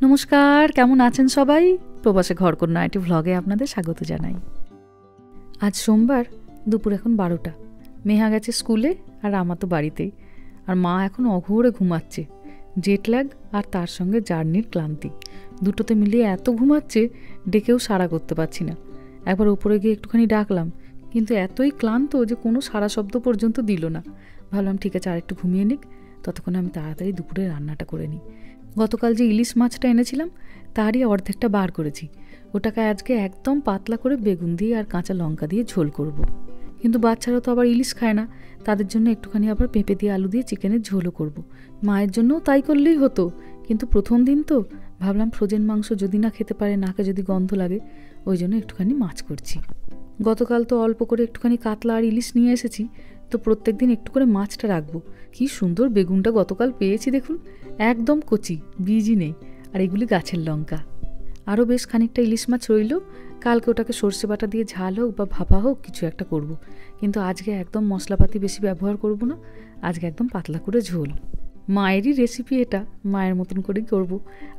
নমস্কার, কেমন আছেন সবাই? প্রবাসে ঘরকন্যা একটি ভ্লগে আপনাদের স্বাগত জানাই। আজ সোমবার, দুপুর এখন 12টা। মেহা গেছে স্কুলে আর আমার তো বাড়িতেই। আর মা এখন অঘোরে ঘুমাচ্ছে। জেট ল্যাগ আর তার সঙ্গে জার্নির ক্লান্তি দুটোতে মিলিয়ে এত ঘুমাচ্ছে, ডেকেও সাড়া করতে পারছি না। একবার উপরে গিয়ে একটুখানি ডাকলাম, কিন্তু এতই ক্লান্ত যে কোনো সাড়া শব্দ পর্যন্ত দিল না। ভাবলাম ঠিক আছে, আর একটু ঘুমিয়ে নিক, ততক্ষণে আমি তাড়াতাড়ি দুপুরে রান্নাটা করে নিই। গতকাল যে ইলিশ মাছটা এনেছিলাম তারই অর্ধেকটা বার করেছি। ওটাকে আজকে একদম পাতলা করে বেগুন দিয়ে আর কাঁচা লঙ্কা দিয়ে ঝোল করব। কিন্তু বাচ্চারা তো আবার ইলিশ খায় না, তাদের জন্য একটুখানি আবার পেঁপে দিয়ে আলু দিয়ে চিকেনের ঝোলও করব। মায়ের জন্যও তাই করলেই হতো, কিন্তু প্রথম দিন তো ভাবলাম ফ্রোজেন মাংস যদি না খেতে পারে, নাকে যদি গন্ধ লাগে, ওই জন্য একটুখানি মাছ করছি। গতকাল তো অল্প করে একটুখানি কাতলা আর ইলিশ নিয়ে এসেছি, তো প্রত্যেক দিন একটু করে মাছটা রাখবো। কি সুন্দর বেগুনটা গতকাল পেয়েছি দেখুন, একদম কচি, বীজই নেই। আর এগুলি গাছের লঙ্কা। আরও বেশ খানিকটা ইলিশ মাছ রইল, কালকে ওটাকে সর্ষে বাটা দিয়ে ঝাল হোক বা ভাপা হোক কিছু একটা করব। কিন্তু আজকে একদম মশলাপাতি বেশি ব্যবহার করব না, আজকে একদম পাতলা করে ঝোল। মায়েরই রেসিপি এটা, মায়ের মতন করেই করব।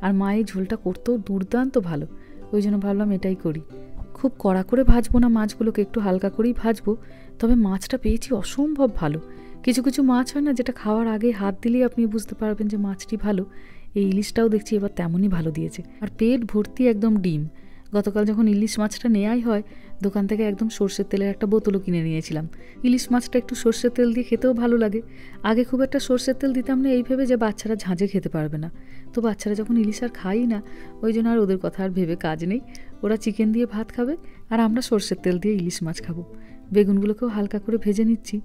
আর মা এই ঝোলটা করতেও দুর্দান্ত ভালো, ওই জন্য ভাবলাম এটাই করি। খুব কড়া করে ভাজবো না মাছগুলোকে, একটু হালকা করেই ভাজবো। তবে মাছটা পেয়েছি অসম্ভব ভালো। কিছু কিছু মাছ হয় না যেটা খাওয়ার আগে হাত দিলেই আপনি বুঝতে পারবেন যে মাছটি ভালো। এই ইলিশটাও দেখছি এবার তেমনই ভালো দিয়েছে। আর পেট ভর্তি একদম ডিম। গতকাল যখন ইলিশ মাছটা নেওয়াই হয়, দোকান থেকে একদম সর্ষের তেলের একটা বোতলও কিনে নিয়েছিলাম। ইলিশ মাছটা একটু সর্ষের তেল দিয়ে খেতেও ভালো লাগে। আগে খুব একটা সর্ষের তেল দিতাম না, এই ভেবে যে বাচ্চারা ঝাঁঝে খেতে পারবে না। তো বাচ্চারা যখন ইলিশ আর খাই না, ওই জন্য আর ওদের কথা আর ভেবে কাজ নেই। ওরা চিকেন দিয়ে ভাত খাবে আর আমরা সর্ষের তেল দিয়ে ইলিশ মাছ খাবো। বেগুনগুলোকেও হালকা করে ভেজে নিচ্ছি,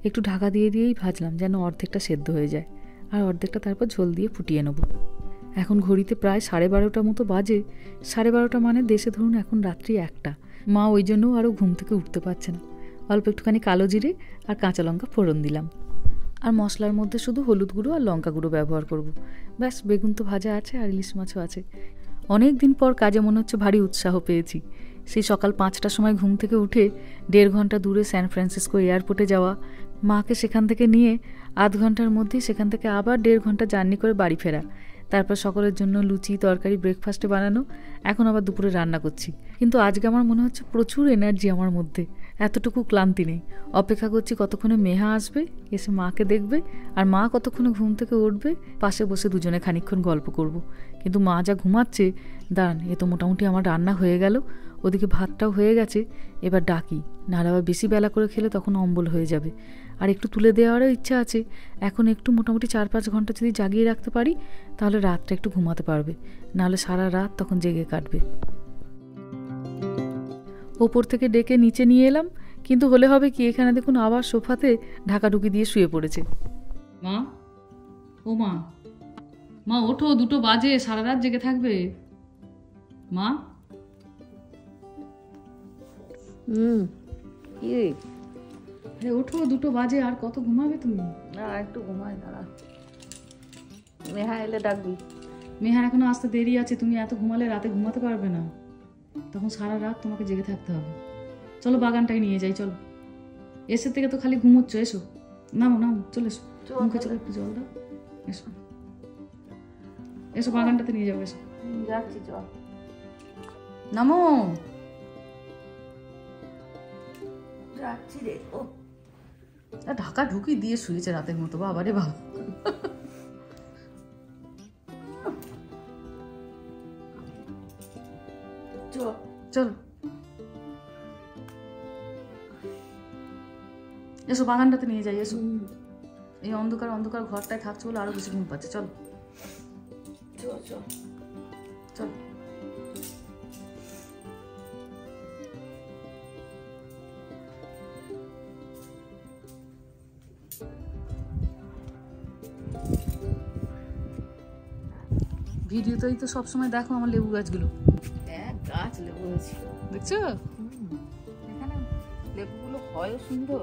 একটু ঢাকা দিয়েই ভাজলাম যেন অর্ধেকটা সেদ্ধ হয়ে যায়, আর অর্ধেকটা তারপর ঝোল দিয়ে ফুটিয়ে নেব। এখন ঘড়িতে প্রায় 12:30 মতো বাজে। 12:30 মানে দেশে ধরুন এখন রাত্রি 1টা। মা ওই জন্যও আরও ঘুম থেকে উঠতে পারছে না। অল্প একটুখানি কালো জিরে আর কাঁচা লঙ্কা ফোড়ন দিলাম। আর মশলার মধ্যে শুধু হলুদ গুঁড়ো আর লঙ্কা গুঁড়ো ব্যবহার করব। ব্যাস, বেগুন তো ভাজা আছে আর ইলিশ মাছও আছে। অনেক দিন পর কাজে মনে হচ্ছে ভারী উৎসাহ পেয়েছি। সেই সকাল 5টার সময় ঘুম থেকে উঠে 1.5 ঘন্টা দূরে স্যান ফ্রান্সিসকো এয়ারপোর্টে যাওয়া, মাকে সেখান থেকে নিয়ে আধ ঘন্টার মধ্যেই সেখান থেকে আবার 1.5 ঘন্টা জার্নি করে বাড়ি ফেরা, তারপর সকলের জন্য লুচি তরকারি ব্রেকফাস্টে বানানো, এখন আবার দুপুরে রান্না করছি। কিন্তু আজকে আমার মনে হচ্ছে প্রচুর এনার্জি আমার মধ্যে, এতটুকু ক্লান্তি নেই। অপেক্ষা করছি কতক্ষণে মেহা আসবে, এসে মাকে দেখবে, আর মা কতক্ষণে ঘুম থেকে উঠবে, পাশে বসে দুজনে খানিকক্ষণ গল্প করব। কিন্তু মা যা ঘুমাচ্ছে, দাঁড়ান, এ তো মোটামুটি আমার রান্না হয়ে গেল, ওদিকে ভাতটাও হয়ে গেছে। এবার ডাকি, নাহলে আবার বেশি বেলা করে খেলে তখন অম্বল হয়ে যাবে। আর একটু তুলে দেওয়ারও ইচ্ছা আছে। এখন একটু মোটামুটি 4-5 ঘন্টা যদি জাগিয়ে রাখতে পারি, তাহলে রাতটা একটু ঘুমাতে পারবে, নাহলে সারা রাত তখন জেগে কাটবে। ওপর থেকে ডেকে নিচে নিয়ে এলাম, কিন্তু হলে হবে কি, এখানে দেখুন আবার সোফাতে ঢাকাঢুকি দিয়ে শুয়ে পড়েছে। মা, ও মা, মা ওঠো, 2টো বাজে, সারা রাত জেগে থাকবে। মা, কি আরে ওঠো, 2টো বাজে, আর কত ঘুমাবে তুমি? না, একটু ঘুমাই, দাঁড়া। মেহা এলে ডাকবি। মেহার এখনো আসতে দেরি আছে, তুমি এত ঘুমালে রাতে ঘুমাতে পারবে না, তখন সারা রাত তোমাকে জেগে থাকতে হবে। চলো বাগানটাই নিয়ে যাই, চলো। এসে থেকে তো খালি ঘুমোচ্ছ, এসো, নামো নামো, চলে এসো, মুখে চলে একটু জল দাও, এসো এসো, বাগানটাতে নিয়ে যাবো, এসো। যাচ্ছি, চল। নামো, যাচ্ছি রে। ও ঢাকা ঢুকি দিয়ে শুয়েছে রাতের মতো, বাবা রে বাবা। চল এসো, বাগানটাতে নিয়ে যাই, এসো। এই অন্ধকার অন্ধকার ঘরটায় থাকছে বলে আরো বেশি ঘুম পাচ্ছে। চল চল চল চল। ভিডিওতেই তো সবসময় দেখো আমার লেবু গাছগুলো। এক গাছ লেবু হয়েছে, দেখছো? এখানে লেবুগুলো হয়ও সুন্দর,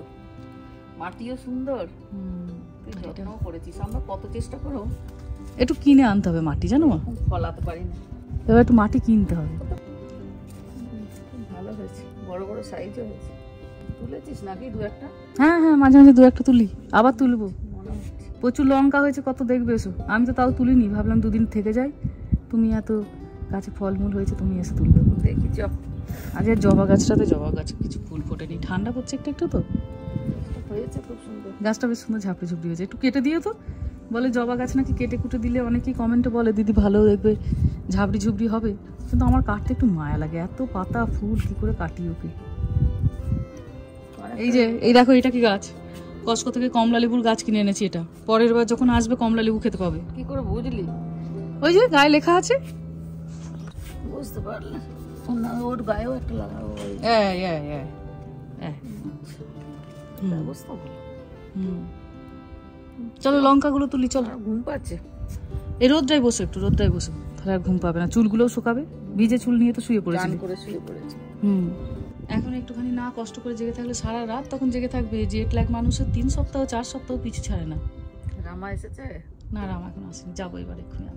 মাটিও সুন্দর। তুই যত্নও করেছিস, আমরা কত চেষ্টা করো, একটু কিনে আনতে হবে মাটি, জানো, ফলাতে পারি না। এবার একটু মাটি কিনতে হবে। ভালো হয়েছে, বড় বড় সাইজও হয়েছে। তুলেছিস নাকি 2-1টা? হ্যাঁ হ্যাঁ, মাঝে মাঝে 2-1টা তুলি, আবার তুলবো। মনে হচ্ছে প্রচুর লঙ্কা হয়েছে, কত দেখবে এসো। আমি তো তাও তুলিনি, ভাবলাম দুদিন থেকে যাই, তুমি এত গাছে ফলমূল হয়েছে, তুমি এসে তুলবে। দেখি আজ জবা গাছটাতে জবা গাছে কিছু ফুল ফোটেনি, ঠান্ডা পড়ছে একটু একটু, তো হয়েছে খুব সুন্দর। গাছটা বেশ সুন্দর ঝাপড়ে ঝুপড়ি হয়েছে, একটু কেটে দিও তো। বলে জবা গাছ নাকি কেটে কুটে দিলে অনেকেই কমেন্টে বলে দিদি ভালো দেখবে, ঝাপড়ি ঝুপড়ি হবে, কিন্তু আমার কাটতে একটু মায়া লাগে, এত পাতা ফুল কি করে কাটি ওকে। এই যে এই দেখো, এটা কি গাছ? কস্কো থেকে কমলা লেবুর গাছ কিনে এনেছি, এটা পরের বার যখন আসবে কমলা লেবু খেতে পাবে। কি করে বুঝলি? ওই যে গায়ে লেখা আছে। বুঝতে পারলে ওর গায়েও একটা লাগাবো। চলো লঙ্কাগুলো তুলি, চলো। ঘুম পাচ্ছে, এই রোদ্রায় বসো, একটু রোদ্রায় বসো, তাহলে আর ঘুম পাবে না। চুলগুলোও শুকাবে, ভিজে চুল নিয়ে তো শুয়ে পড়েছে। এখন একটুখানি না কষ্ট করে জেগে থাকলে সারা রাত তখন জেগে থাকবে। জেট ল্যাগ মানুষের 3 সপ্তাহ 4 সপ্তাহ পিছু ছাড়ে না। রামা এসেছে? না, রামা এখন আসেনি, যাবো এবার এক্ষুনি।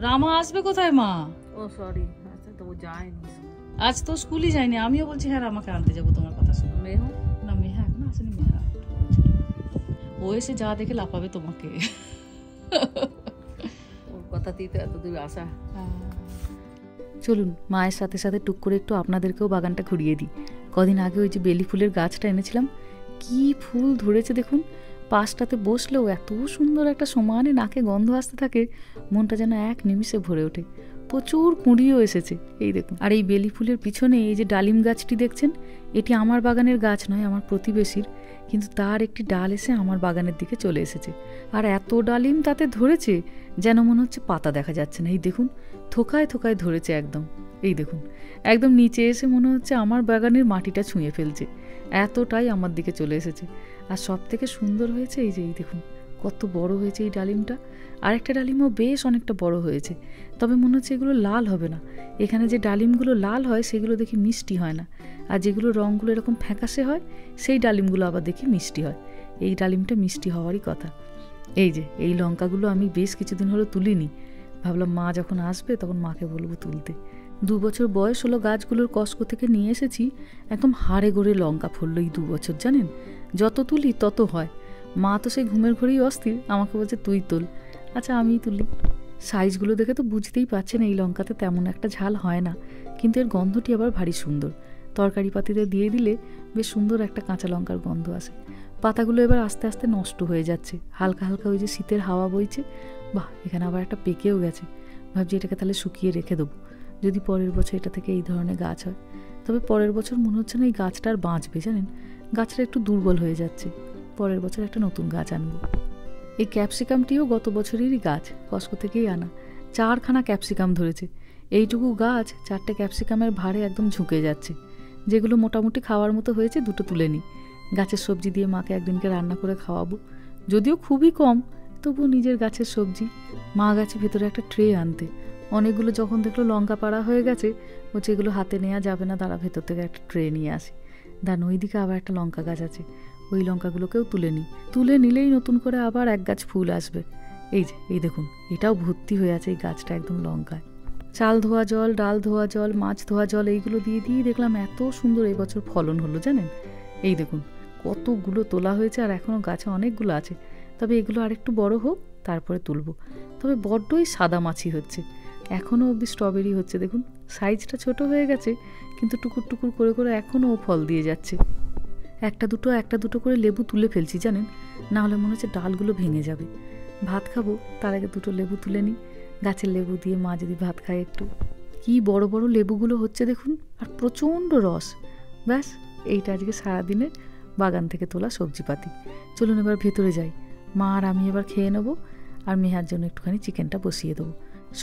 রামা আসবে কোথায় মা? ও সরি, আচ্ছা তো ও যায়নি, আজ তো স্কুলই যায়নি। আমিও বলছি হ্যাঁ রামাকে আনতে যাবো, তোমার কথা শুনে। মেহু? না, মেহা এখন আসেনি। মেহা ও এসে যা দেখে লাফাবে তোমাকে। ওর কথাতেই তো এতদূর আসা। চলুন মায়ের সাথে সাথে টুক করে একটু আপনাদেরকেও বাগানটা ঘুরিয়ে দিই। কদিন আগে ওই যে বেলি ফুলের গাছটা এনেছিলাম, কি ফুল ধরেছে দেখুন। পাশটাতে বসলেও এত সুন্দর একটা সমানে নাকে গন্ধ আসতে থাকে, মনটা যেন এক নিমিষে ভরে ওঠে। প্রচুর কুঁড়িও এসেছে, এই দেখুন। আর এই বেলি ফুলের পিছনে এই যে ডালিম গাছটি দেখছেন, এটি আমার বাগানের গাছ নয়, আমার প্রতিবেশীর, কিন্তু তার একটি ডাল এসে আমার বাগানের দিকে চলে এসেছে। আর এত ডালিম তাতে ধরেছে যেন মনে হচ্ছে পাতা দেখা যাচ্ছে না। এই দেখুন, থোকায় থোকায় ধরেছে একদম। এই দেখুন, একদম নিচে এসে মনে হচ্ছে আমার বাগানের মাটিটা ছুঁয়ে ফেলছে, এতটাই আমার দিকে চলে এসেছে। আর সব থেকে সুন্দর হয়েছে এই যে এই দেখুন কত বড় হয়েছে এই ডালিমটা। আরেকটা ডালিমও বেশ অনেকটা বড় হয়েছে, তবে মনে হচ্ছে এগুলো লাল হবে না। এখানে যে ডালিমগুলো লাল হয় সেগুলো দেখি মিষ্টি হয় না, আর যেগুলো রঙগুলো এরকম ফ্যাকাশে হয় সেই ডালিমগুলো আবার দেখি মিষ্টি হয়। এই ডালিমটা মিষ্টি হওয়ারই কথা। এই যে এই লঙ্কাগুলো আমি বেশ কিছুদিন হলো তুলিনি, ভাবলাম মা যখন আসবে তখন মাকে বলবো তুলতে। 2 বছর বয়স হলো গাছগুলোর কস্কো থেকে নিয়ে এসেছি, একদম হাড়ে গড়ে লঙ্কা ফললো এই 2 বছর। জানেন, যত তুলি তত হয়। মা তো সেই ঘুমের ঘরেই অস্থির, আমাকে বলছে তুই তোল। আচ্ছা আমিই তুলি। সাইজগুলো দেখে তো বুঝতেই পারছেন এই লঙ্কাতে তেমন একটা ঝাল হয় না, কিন্তু এর গন্ধটি আবার ভারী সুন্দর। তরকারি পাতিতে দিয়ে দিলে বেশ সুন্দর একটা কাঁচা লঙ্কার গন্ধ আসে। পাতাগুলো এবার আস্তে আস্তে নষ্ট হয়ে যাচ্ছে, হালকা হালকা ওই যে শীতের হাওয়া বইছে। বাহ, এখানে আবার একটা পেকেও গেছে। ভাবছি এটাকে তাহলে শুকিয়ে রেখে দেবো, যদি পরের বছর এটা থেকে এই ধরনের গাছ হয়। তবে পরের বছর মনে হচ্ছে না এই গাছটা আর বাঁচবে, জানেন, গাছটা একটু দুর্বল হয়ে যাচ্ছে। পরের বছর একটা নতুন গাছ আনবো। এই ক্যাপসিকামটিও গত বছরেরই গাছ, কস্কো থেকেই আনা। 4খানা ক্যাপসিকাম ধরেছে। এইটুকু গাছ 4টে ক্যাপসিকামের ভারে একদম ঝুঁকে যাচ্ছে। যেগুলো মোটামুটি খাওয়ার মতো হয়েছে 2টো তুলে নিই। গাছের সবজি দিয়ে মাকে একদিনকে রান্না করে খাওয়াবো, যদিও খুবই কম, তবুও নিজের গাছের সবজি। মা গাছে ভেতরে একটা ট্রে আনতে, অনেকগুলো যখন দেখলো লঙ্কা পাড়া হয়ে গেছে, বলছে এগুলো হাতে নেওয়া যাবে না, তারা ভেতর থেকে একটা ট্রে নিয়ে আসে। দেন ওইদিকে আবার একটা লঙ্কা গাছ আছে, ওই লঙ্কাগুলোকেও তুলে নিই। তুলে নিলেই নতুন করে আবার এক গাছ ফুল আসবে। এই যে এই দেখুন, এটাও ভর্তি হয়ে আছে এই গাছটা একদম লঙ্কায়। চাল ধোয়া জল, ডাল ধোয়া জল, মাছ ধোয়া জল এইগুলো দিয়ে দিয়ে দেখলাম এত সুন্দর এবছর ফলন হলো, জানেন। এই দেখুন কতগুলো তোলা হয়েছে, আর এখনও গাছে অনেকগুলো আছে। তবে এগুলো আরেকটু বড় হোক তারপরে তুলব। তবে বড্ডই সাদা মাছি হচ্ছে, এখনও অবধি স্ট্রবেরি হচ্ছে। দেখুন সাইজটা ছোট হয়ে গেছে, কিন্তু টুকুর টুকুর করে করে এখনও ফল দিয়ে যাচ্ছে। একটা দুটো করে লেবু তুলে ফেলছি, জানেন, না হলে মনে হচ্ছে ডালগুলো ভেঙে যাবে। ভাত খাবো তার আগে 2টো লেবু তুলে নিই। গাছের লেবু দিয়ে মা যদি ভাত খায় একটু। কি বড় বড় লেবুগুলো হচ্ছে দেখুন, আর প্রচণ্ড রস। ব্যাস, এইটা আজকে সারাদিনের বাগান থেকে তোলা সবজিপাতি। চলুন এবার ভেতরে যাই, মা আর আমি এবার খেয়ে নেবো, আর মেহার জন্য একটুখানি চিকেনটা বসিয়ে দেবো।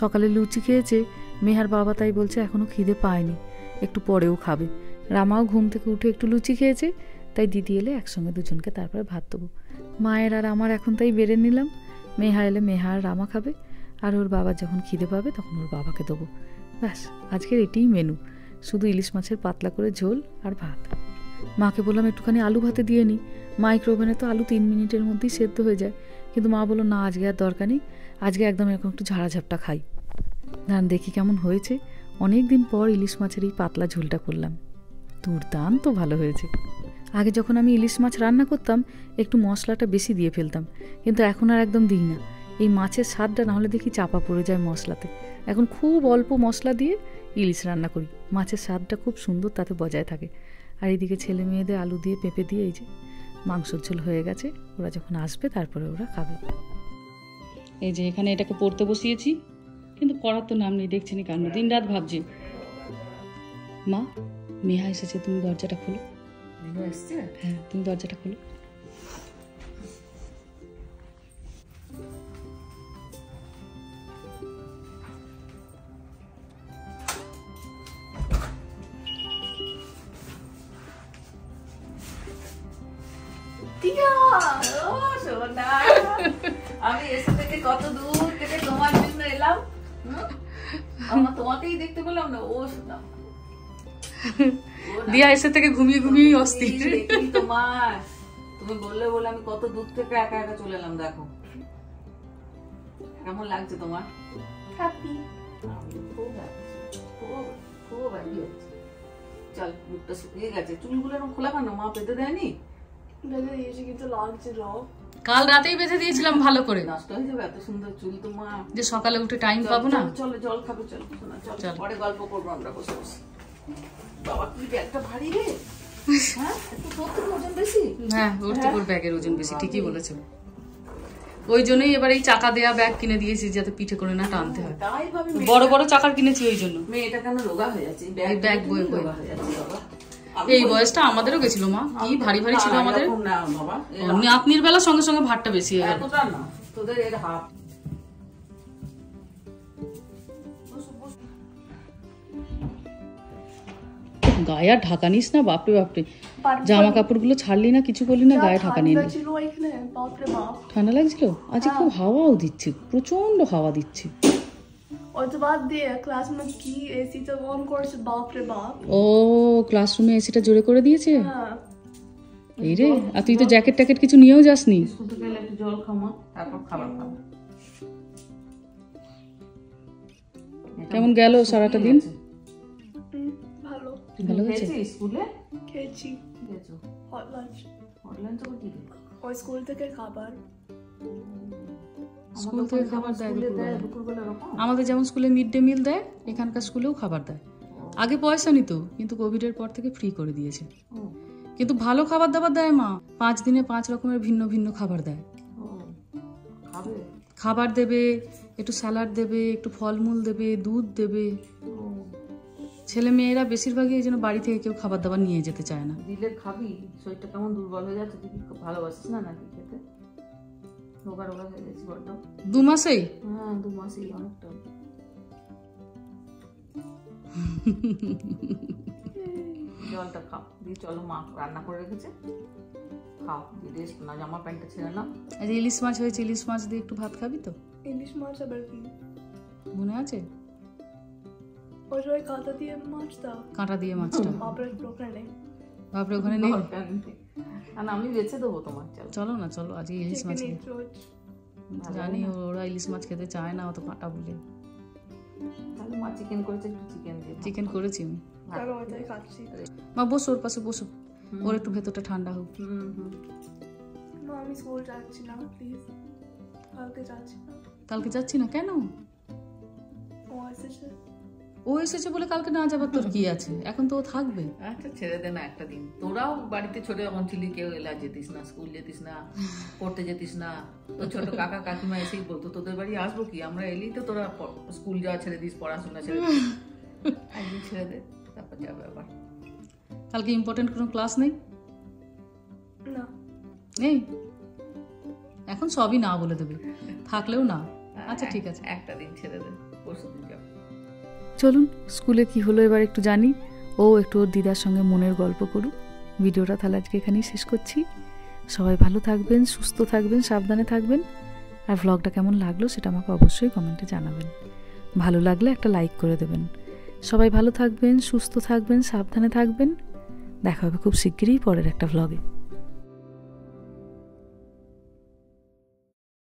সকালে লুচি খেয়েছে মেহার বাবা, তাই বলছে এখনও খিদে পায়নি, একটু পরেও খাবে। রামাও ঘুম থেকে উঠে একটু লুচি খেয়েছে, তাই দিদি এলে একসঙ্গে দুজনকে তারপরে ভাত দেবো। মায়ের আর আমার এখন তাই বেড়ে নিলাম। মেহা এলে মেহা আর রামা খাবে, আর ওর বাবা যখন খিদে পাবে তখন ওর বাবাকে দেবো। ব্যাস, আজকের এটিই মেনু, শুধু ইলিশ মাছের পাতলা করে ঝোল আর ভাত। মাকে বললাম একটুখানি আলু ভাতে দিয়ে নিই, মাইক্রোওভেনে তো আলু 3 মিনিটের মধ্যেই সেদ্ধ হয়ে যায়, কিন্তু মা বললো না আজকে আর দরকার নেই, আজকে একদম এরকম একটু ঝাড়াঝাপটা খাই। ধান দেখি কেমন হয়েছে। অনেক দিন পর ইলিশ মাছের এই পাতলা ঝোলটা করলাম, দুর্দান্ত ভালো হয়েছে। আগে যখন আমি ইলিশ মাছ রান্না করতাম একটু মশলাটা বেশি দিয়ে ফেলতাম, কিন্তু এখন আর একদম দিই না। এই মাছের স্বাদটা নাহলে দেখি চাপা পড়ে যায় মশলাতে। এখন খুব অল্প মশলা দিয়ে ইলিশ রান্না করি, মাছের স্বাদটা খুব সুন্দর তাতে বজায় থাকে। আর এইদিকে ছেলে মেয়েদের আলু দিয়ে পেঁপে দিয়ে এই যে মাংসর ঝোল হয়ে গেছে, ওরা যখন আসবে তারপরে ওরা খাবে। এই যে এখানে এটাকে পড়তে বসিয়েছি, কিন্তু পড়ার তো নাম নেই, দেখছেনি কান্না, দিন রাত ভাবছি। মা, মেহা এসেছে, তুমি দরজাটা খোলো। হ্যাঁ, তুমি দরজাটা খোলো। আমি এসে থেকে কত দূর থেকে তোমার জন্য এলাম, আমার তোমাকেই দেখতে পেলাম না। ও শোনা, দিয়া এসে থেকে ঘুমিয়ে ঘুমিয়ে অস্থির। তোমার তুমি বললে বলে আমি কত দূর থেকে একা একা চলে এলাম। দেখো কেমন লাগছে তোমার? খুব হ্যাপি হচ্ছে। চল, মুখটা শুকিয়ে গেছে, চুলগুলো এরকম খোলা কেন? মা পেতে দেয়নি? কাল রাতেই বেঁধে দিয়েছিলাম ভালো করে। নষ্ট হয়ে যাবে এত সুন্দর চুল তোমার, যে সকালে উঠে টাইম পাবো না। চলো জল খাবে, চলো চল, পরে গল্প করবো আমরা বসে বসে। বাবা কি ব্যাগটা ভারী রে। হ্যাঁ, একটু তোর ওজন বেশি। হ্যাঁ, ওর তো ওর ব্যাগের ওজন বেশি, ঠিকই বলেছো। ওই জন্যই এবার এই চাকা দেয়া ব্যাগ কিনে দিয়েছি, যাতে পিঠে করে না টানতে হয়। বড় বড় চাকার কিনেছি ওই জন্য। মেয়েটা কেন রোগা হয়ে যাচ্ছে? ব্যাগ বয়ে বয়ে হয়ে যাচ্ছে বাবা। এই বয়সটা আমাদেরও গেছিল মা, কি ভারী ভারী ছিল আমাদের। নাতনির বেলা সঙ্গে সঙ্গে ভারটা বেশি হয়ে গেল। তোদের এর হাফ। গায়ে আর ঢাকা নিস না, বাপরে বাপরে, জামা কাপড় গুলো ছাড়লি না, কিছু করলি না, গায়ে ঢাকা নিয়ে। ঠান্ডা লাগছিল আজকে, খুব হাওয়াও দিচ্ছে, প্রচন্ড হাওয়া দিচ্ছে। ও, ক্লাসরুমে এসিটা জোরে করে দিয়েছে। এই রে, আর তুই তো জ্যাকেট ট্যাকেট কিছু নিয়েও যাসনি। জল খামা, তারপর খাবার খাবো। কেমন গেল সারাটা দিন? ভালো গেছে। স্কুলে খেয়েছি, হট লাঞ্চ। হট লাঞ্চ আবার কি? ওই স্কুল থেকে খাবার। স্কুল থেকে খাবার দেয় দুপুরবেলা। আমাদের যেমন স্কুলে মিড ডে মিল দেয়, এখানকার স্কুলেও খাবার দেয়। আগে পয়সা নিত, কিন্তু কোভিডের পর থেকে ফ্রি করে দিয়েছে। কিন্তু ভালো খাবার দাবার দেয় মা, 5 দিনে 5 রকমের ভিন্ন ভিন্ন খাবার দেয়। খাবার দেবে, একটু স্যালাড দেবে, একটু ফলমূল দেবে, দুধ দেবে। ছেলে মেয়েরা বেশিরভাগই এই জন্য বাড়ি থেকে কেউ খাবার দাবার নিয়ে যেতে চায় না। দিলে খাবি, শরীরটা কেমন দুর্বল হয়ে যাচ্ছে, তুই ভালোবাসিস না নাকি খেতে? রোগা রোগা হয়ে গেছি বড্ড। 2 মাসেই? হ্যাঁ, 2 মাসেই অনেকটা। জলটা খাও, দিয়ে চলো, মা রান্না করে রেখেছে, খাও, দিয়ে রেস্ট না, জামা প্যান্টটা ছেড়ে নাও। আজ ইলিশ মাছ হয়েছে, ইলিশ মাছ দিয়ে একটু ভাত খাবি তো? ইলিশ মাছ আবার কি মনে আছে? ওই কাঁটা দিয়ে মাছটা, কাঁটা দিয়ে মাছটা। বাপরে ওখানে, বাপরে ওখানে নেই। আর আমি বেছে দেবো তোমার। চলো না, চলো আজ ইলিশ মাছ। জানি ওরা ইলিশ মাছ খেতে চায় না, অত কাঁটা বলে। তাহলে মা চিকেন করেছে, একটু চিকেন দিয়ে। চিকেন করেছি আমি। মা বসো, ওর পাশে বসো, ওর একটু ভেতরটা ঠান্ডা হোক। আমি স্কুল যাচ্ছি না, প্লিজ। কালকে যাচ্ছি না। কালকে যাচ্ছি না কেন? ও এসেছে বলে কালকে না যাবার তোর কি আছে? এখন তো ও থাকবে। আচ্ছা, ছেড়ে দে না একটা দিন। তোরাও বাড়িতে ছোট যখন ছিলি, কেউ এলা যেতিস না, স্কুল যেতিস না, পড়তে যেতিস না। তো ছোট কাকা কাকিমা এসেই বলতো তোদের বাড়ি আসবো কি, আমরা এলেই তো তোরা স্কুল যাওয়া ছেড়ে দিস, পড়াশোনা ছেড়ে দিস। একদিন ছেড়ে দে, তারপর যাবে আবার। কালকে ইম্পর্টেন্ট কোনো ক্লাস নেই? না, নেই। এখন সবই না বলে দেবে, থাকলেও না। আচ্ছা ঠিক আছে, একটা দিন ছেড়ে দে, পরশু দিন যাবে। চলুন, স্কুলে কি হলো এবার একটু জানি। ও একটু ওর দিদার সঙ্গে মনের গল্প করুক। ভিডিওটা তাহলে আজকে এখানেই শেষ করছি। সবাই ভালো থাকবেন, সুস্থ থাকবেন, সাবধানে থাকবেন। আর ভ্লগটা কেমন লাগলো সেটা আমাকে অবশ্যই কমেন্টে জানাবেন। ভালো লাগলে একটা লাইক করে দেবেন। সবাই ভালো থাকবেন, সুস্থ থাকবেন, সাবধানে থাকবেন। দেখা হবে খুব শিগগিরই পরের একটা ভ্লগে।